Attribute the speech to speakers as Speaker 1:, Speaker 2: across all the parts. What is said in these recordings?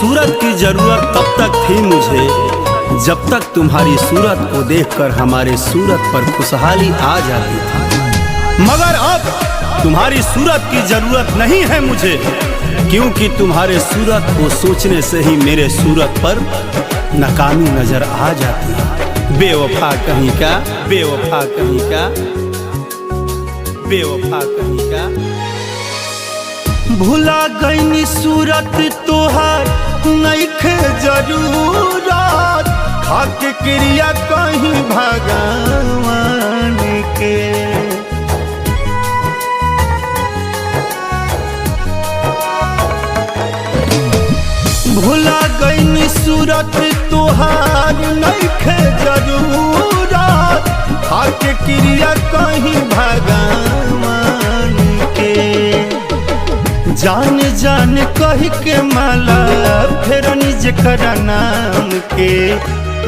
Speaker 1: सूरत की जरूरत तब तक थी मुझे जब तक तुम्हारी सूरत को देखकर हमारे सूरत पर खुशहाली आ जाती थी। मगर अब तुम्हारी सूरत की जरूरत नहीं है मुझे, क्योंकि तुम्हारे सूरत को सोचने से ही मेरे सूरत पर नाकामी नजर आ जाती है। बेवफा कहीं का, बेवफा कहीं का, बेवफा कहीं का। भुला गईनी सूरत तोहार नइखे जरूरत, खाके क्रिया कहीं भगवान के। भुला गईनी सूरत तोहार नइखे जरूरत, खाके क्रिया कहीं भगवान के। जान जान कह के माला फेरनी जेकरा नाम के,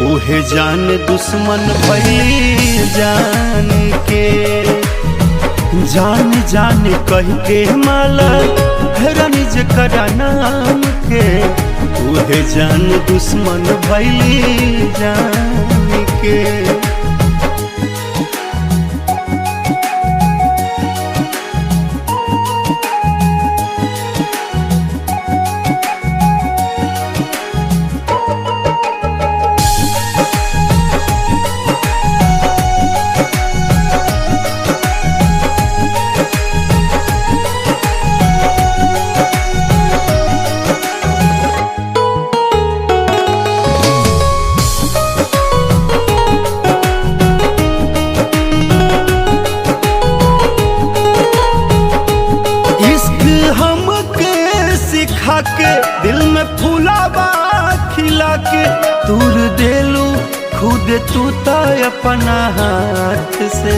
Speaker 1: उहे जान दुश्मन भइली जान के। जान जान कह के माला फेरनी जेकरा नाम के, उहे जान दुश्मन भइली जान के। के दिल में फूलावा खिला के तूर देलू खुद तू ता अपना हाथ से।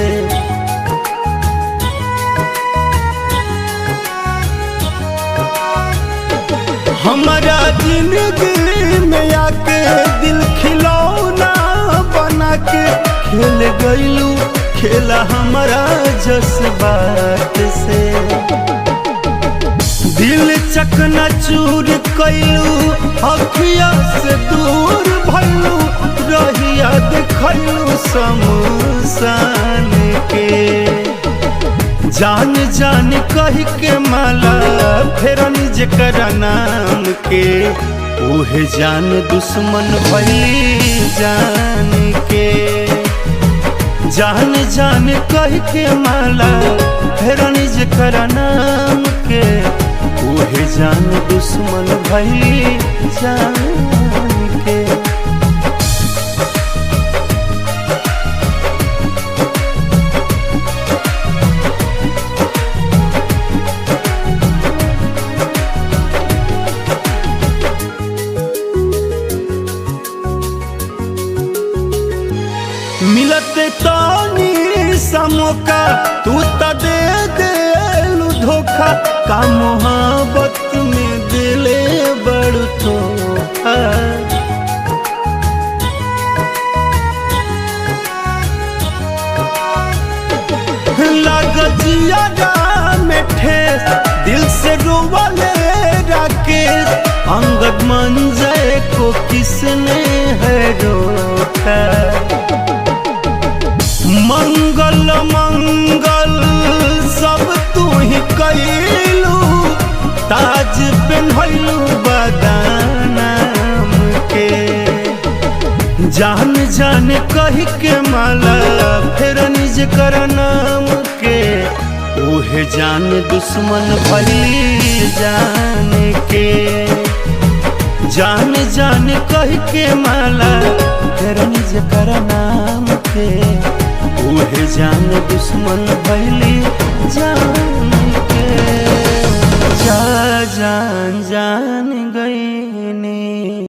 Speaker 1: हमारा जिंदगी में आके दिल खिलौना बना के खेल गईलू खेला हमारा जज्बात से। दिल चकना चूर कैलू अखिया से दूर भैलू, रहिया देखलू शमशान के। जान जान कह के माला फेरनी जेकरा नाम के, उहे जान दुश्मन भइली जान के। जान जान कह के माला फेरनी जेकरा नाम के, उहे जान दुश्मन भइली जान के। मिलते तानी समोका तू ता दे देलू धोखा, का मोहब्बत में दिले बड़ धोखा। लागत जियादा में ठेस दिल से रोवले राकेश, अंगद मंजर को किसने है रोका। मंगल मंगल सब तू ही कैलू, ताज पहनलू बदनाम के। जान जान कह के माला फेरनी जेकरा नाम के, उहे जान दुश्मन भइली जान के। जान जान कह के माला फेरनी जेकरा नाम के, उहे जान दुश्मन भइली जान के। जा जान जान